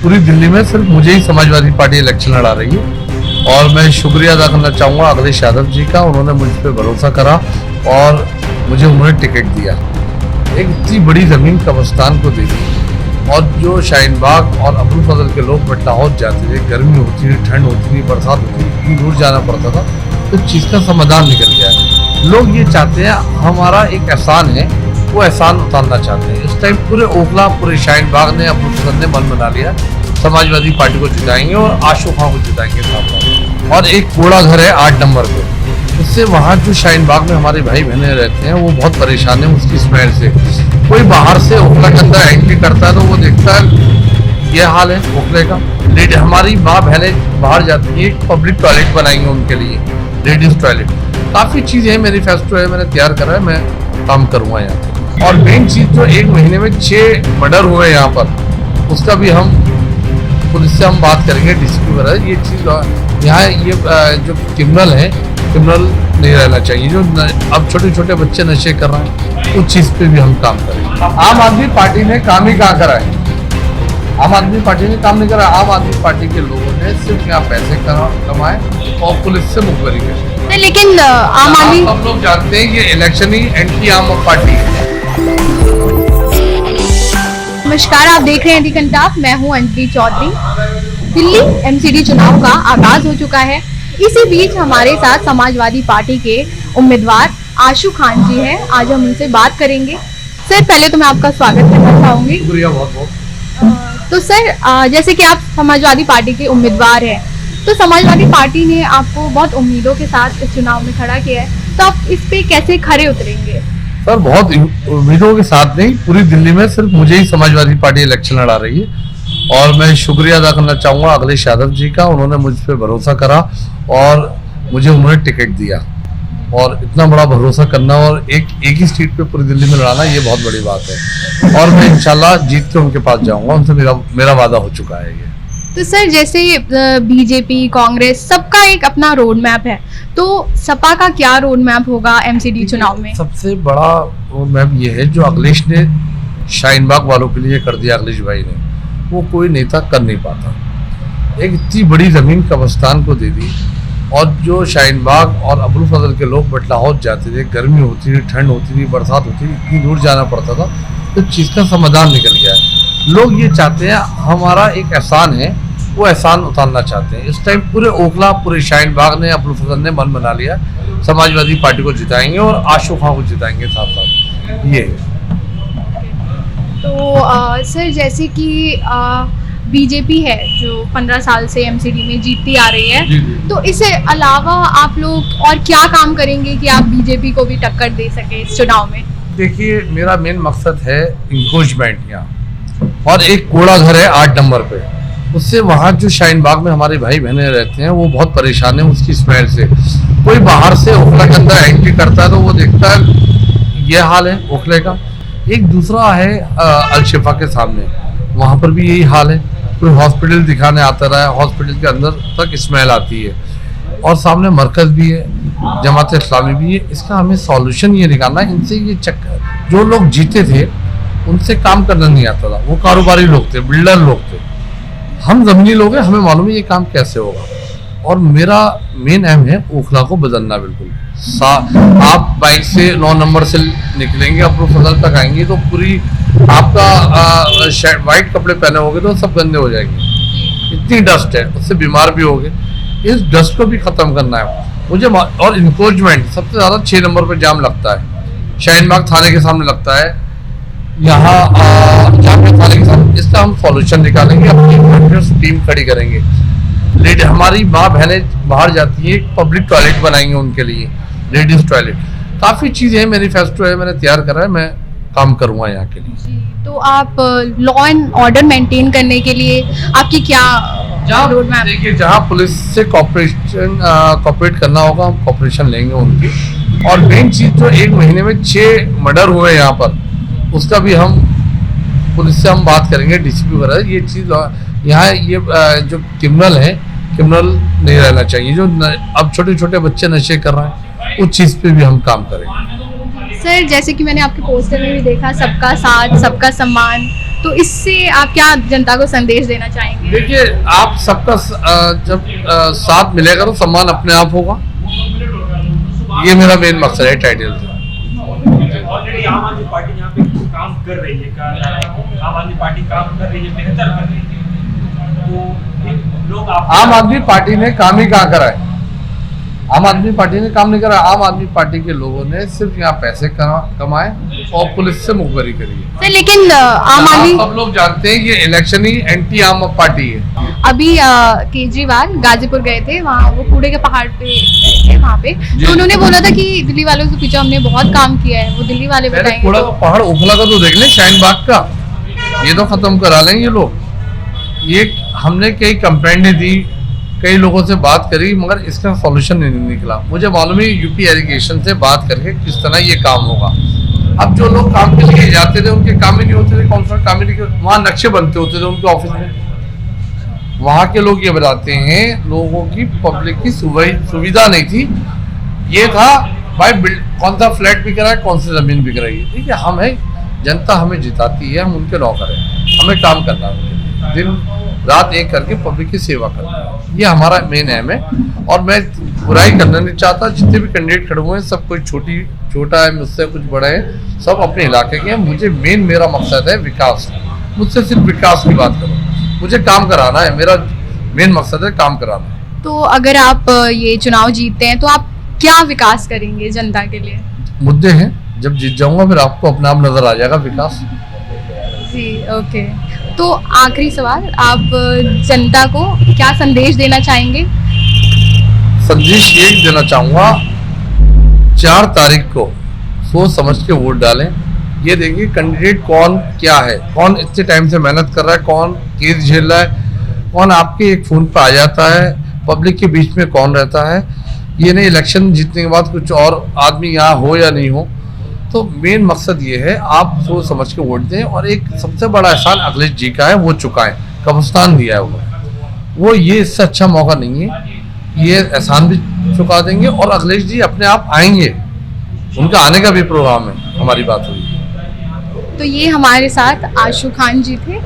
पूरी दिल्ली में सिर्फ मुझे ही समाजवादी पार्टी इलेक्शन लड़ा रही है और मैं शुक्रिया अदा करना चाहूँगा अखिलेश यादव जी का। उन्होंने मुझ पर भरोसा करा और मुझे उन्होंने टिकट दिया। एक इतनी बड़ी ज़मीन कब्रिस्तान को दे दी और जो शाहीन बाग और अबुल फजल के लोग लाहौर जाते थे, गर्मी होती थी, ठंड होती थी, बरसात होती थी, इतनी दूर जाना पड़ता था, तो चीज़ का समाधान निकल गया है। लोग ये चाहते हैं, हमारा एक एहसान है, वो एहसान उतारना चाहते हैं। इस टाइम पूरे ओखला, पूरे शाहीन बाग ने, अबुल फजल ने मन बना लिया समाजवादी पार्टी को जिताएंगे और आशू खां को जिताएंगे साथ। और एक कूड़ा घर है 8 नंबर पे, उससे वहाँ जो शाहीन बाग में हमारे भाई बहनें रहते हैं वो बहुत परेशान है उसकी स्मेल से। कोई बाहर से ओखला के अंदर एंट्री करता है तो वो देखता है ये हाल है ओखले का। हमारी माँ बहनें बाहर जाती है, पब्लिक टॉयलेट बनाएंगे उनके लिए, लेडीज टॉयलेट। काफ़ी चीज़ है, मैनिफेस्टो है, मैंने तैयार करा है, मैं काम करूँगा यहाँ। और मेन चीज़ जो 1 महीने में 6 मर्डर हुए यहाँ पर, उसका भी हम पुलिस से हम बात करेंगे, डीसीपी वगैरह। ये चीज़ यहाँ ये जो क्रिमिनल है, क्रिमिनल नहीं रहना चाहिए। जो अब छोटे छोटे बच्चे नशे कर रहे हैं, उस चीज़ पे भी हम काम करेंगे। आम आदमी पार्टी ने काम ही कहाँ करा है? आम आदमी पार्टी ने काम नहीं करा। आम आदमी पार्टी के लोगों ने सिर्फ यहाँ पैसे कमाए और पुलिस से मुखबरी की। लेकिन आम आदमी, सब लोग जानते हैं कि इलेक्शन ही एंटी आम पार्टी है। नमस्कार, आप देख रहे हैं दी कंटाप। मैं हूं अंजलि चौधरी। दिल्ली एमसीडी चुनाव का आगाज हो चुका है। इसी बीच हमारे साथ समाजवादी पार्टी के उम्मीदवार आशू खान जी हैं। आज हम उनसे बात करेंगे। सर, पहले तो मैं आपका स्वागत करना चाहूंगी। शुक्रिया, बहुत बहुत। तो सर, जैसे कि आप समाजवादी पार्टी के उम्मीदवार हैं, तो समाजवादी पार्टी ने आपको बहुत उम्मीदों के साथ इस चुनाव में खड़ा किया है, तो आप इस पे कैसे खरे उतरेंगे? सर, बहुत उम्मीदों के साथ नहीं, पूरी दिल्ली में सिर्फ मुझे ही समाजवादी पार्टी इलेक्शन लड़ा रही है और मैं शुक्रिया अदा करना चाहूँगा अखिलेश यादव जी का। उन्होंने मुझ पर भरोसा करा और मुझे उन्होंने टिकट दिया। और इतना बड़ा भरोसा करना और एक ही सीट पे पूरी दिल्ली में लड़ाना, ये बहुत बड़ी बात है। और मैं इंशाल्लाह जीत के उनके पास जाऊँगा, उनसे मेरा वादा हो चुका है ये। तो सर, जैसे बीजेपी, कांग्रेस, सबका एक अपना रोड मैप है, तो सपा का क्या रोड मैप होगा एमसीडी चुनाव में? सबसे बड़ा रोड मैप ये है जो अखिलेश ने शाहीन बाग वालों के लिए कर दिया, अखिलेश भाई ने, वो कोई नेता कर नहीं पाता। एक इतनी बड़ी ज़मीन कब्रिस्तान को दे दी और जो शाहीन बाग और अबुल फजल के लोग लाहौर जाते थे, गर्मी होती थी, ठंड होती थी, बरसात होती थी, इतनी दूर जाना पड़ता था, तो चीज़ का समाधान निकल गया है। लोग ये चाहते हैं, हमारा एक एहसान है, वो एहसान उतारना चाहते हैं। इस टाइम पूरे ओखला, पूरे शाहीन बाग ने, अबुल फजल ने मन बना लिया समाजवादी पार्टी को जिताएंगे और आशू खां को जिताएंगे साथ साथ। ये तो सर, जैसे कि बीजेपी है जो 15 साल से एमसीडी में जीतती आ रही है, जी, जी। तो इससे अलावा आप लोग और क्या काम करेंगे कि आप बीजेपी को भी टक्कर दे सके इस चुनाव में? देखिए, मेरा मेन मकसद है इंक्रोचमेंट यहाँ, और एक कूड़ा घर है 8 नंबर पे, उससे वहाँ जो शाहीन बाग में हमारे भाई बहनें रहते हैं वो बहुत परेशान है उसकी स्मेल से। कोई बाहर से ओखला के अंदर एंट्री करता है तो वो देखता है ये हाल है ओखले का। एक दूसरा है अलशिफा के सामने, वहाँ पर भी यही हाल है। कोई हॉस्पिटल दिखाने आता रहा है, हॉस्पिटल के अंदर तक स्मेल आती है। और सामने मरकज़ भी है, जमात इस्लामी भी है। इसका हमें सॉल्यूशन ये निकालना है। इनसे ये चक्कर, जो लोग जीते थे उनसे काम करना नहीं आता था, वो कारोबारी लोग थे, बिल्डर लोग थे। हम ज़मीनी लोग हैं, हमें मालूम है ये काम कैसे होगा। और मेरा मेन एम है ओखला को बदलना। बिल्कुल आप बाइक से 9 नंबर से निकलेंगे, अबुल फजल तक आएंगे तो पूरी आपका वाइट कपड़े पहने होंगे तो सब गंदे हो जाएंगे। इतनी डस्ट है, उससे बीमार भी होंगे। इस डस्ट को भी ख़त्म करना है मुझे। और इंक्रोचमेंट सबसे ज़्यादा 6 नंबर पर जाम लगता है, शाहीन बाग थाने के सामने लगता है, यहाँ जामिया थाने के सामने। इसका हम सॉल्यूशन निकालेंगे, अपनी टीम खड़ी करेंगे। हमारी माँ बहनें बाहर जाती है, पब्लिक टॉयलेट बनाएंगे उनके लिए, लेडीज टॉयलेट। काफ़ी चीज़ है, मैनिफेस्टो है, मैंने तैयार करा है, मैं काम करूँगा यहाँ के लिए। तो आप लॉ एंड ऑर्डर मेंटेन करने के लिए आपकी क्या रोड मैप? देखिए, जहाँ पुलिस से कॉपरेट करना होगा हम कॉपरेशन लेंगे उनकी। और मेन चीज़ जो 1 महीने में 6 मर्डर हुए यहाँ पर, उसका भी हम पुलिस से हम बात करेंगे, डीसीपी वगैरह। ये चीज़ यहाँ ये जो क्रिमिनल है, क्रिमिनल नहीं रहना चाहिए। जो अब छोटे छोटे बच्चे नशे कर रहे हैं, उस चीज़ पे भी हम काम करेंगे। सर, जैसे कि मैंने आपके पोस्टर में भी देखा, सबका साथ सबका सम्मान, तो इससे आप क्या जनता को संदेश देना चाहेंगे? देखिए, आप सबका जब साथ मिलेगा तो सम्मान अपने आप होगा। ये मेरा मेन मकसद है टाइटल से। ऑलरेडी आम आदमी पार्टी यहाँ पे काम कर रही है, आम आदमी पार्टी काम कर रही है, बेहतर कर रही है, तो लोग आम आदमी पार्टी ने काम ही कहाँ करा है? आम आदमी पार्टी ने काम नहीं करा। आम आदमी पार्टी के लोगों ने सिर्फ यहाँ पैसे कमाए और पुलिस से मुखबरी करी है। सर लेकिन आम आदमी, सब लोग जानते हैं कि इलेक्शन ही एंटी आम पार्टी है। अभी केजरीवाल गाजीपुर गए थे, वहाँ वो कूड़े के पहाड़ पे गए थे वहाँ पे, तो उन्होंने बोला था कि दिल्ली वालों से पीछे हमने बहुत काम किया है, वो दिल्ली वाले बताएंगे। कूड़ा का पहाड़ उखला का तो देख लें, शाहीन बाग का, ये तो खत्म करा लेंगे ये लोग। ये हमने कई कंप्लेंटें दी, कई लोगों से बात करी, मगर इसका सॉल्यूशन नहीं निकला। मुझे मालूम है यूपी इरिगेशन से बात करके किस तरह ये काम होगा। अब जो लोग काम के लिए जाते थे उनके काम ही नहीं होते थे, कौन सा काम ही नहीं, वहाँ नक्शे बनते होते थे उनके ऑफिस में। वहाँ के लोग ये बताते हैं लोगों की, पब्लिक की सुविधा नहीं थी। ये था भाई कौन सा फ्लैट बिक रहा है, कौन सी जमीन बिक रही है। ठीक है, हम है, जनता हमें जिताती है, हम उनके नौकर हैं, हमें काम करना है, दिन रात एक करके पब्लिक की सेवा करना है, ये हमारा मेन एम है। और मैं बुराई करना नहीं चाहता। जितने भी कैंडिडेट खड़े हुए हैं सब कोई छोटा है, मुझसे कुछ बड़ा है, सब अपने इलाके के हैं। मुझे मेरा मकसद है विकास। मुझसे सिर्फ विकास की बात करो, मुझे काम कराना है, मेरा मेन मकसद है काम कराना। तो अगर आप ये चुनाव जीतते हैं तो आप क्या विकास करेंगे जनता के लिए? मुद्दे हैं, जब जीत जाऊंगा फिर आपको अपने आप नजर आ जाएगा विकास। जी ओके। तो आखिरी सवाल, आप जनता को क्या संदेश देना चाहेंगे? संदेश ये देना चाहूंगा, 4 तारीख को सोच समझ के वोट डालें। ये देखिए कैंडिडेट कौन क्या है, कौन इतने टाइम से मेहनत कर रहा है, कौन केस झेल रहा है, कौन आपके एक फोन पर आ जाता है, पब्लिक के बीच में कौन रहता है। ये नहीं इलेक्शन जीतने के बाद कुछ और आदमी यहाँ हो या नहीं हो। तो मेन मकसद ये है, आप सोच समझ के वोट दें। और एक सबसे बड़ा एहसान अखिलेश जी का है, वो चुकाएं, कब्रिस्तान दिया है वो ये इससे अच्छा मौका नहीं है। ये एहसान भी चुका देंगे और अखिलेश जी अपने आप आएंगे, उनका आने का भी प्रोग्राम है, हमारी बात हुई। तो ये हमारे साथ आशु खान जी थे,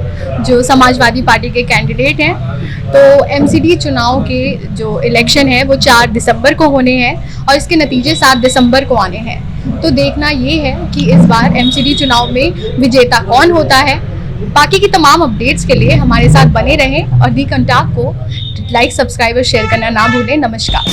जो समाजवादी पार्टी के कैंडिडेट हैं। तो एमसीडी चुनाव के जो इलेक्शन है वो 4 दिसंबर को होने हैं और इसके नतीजे 7 दिसंबर को आने हैं। तो देखना ये है कि इस बार एमसीडी चुनाव में विजेता कौन होता है। बाकी की तमाम अपडेट्स के लिए हमारे साथ बने रहें और दी कंटाक्ट को लाइक, सब्सक्राइब और शेयर करना ना भूलें। नमस्कार।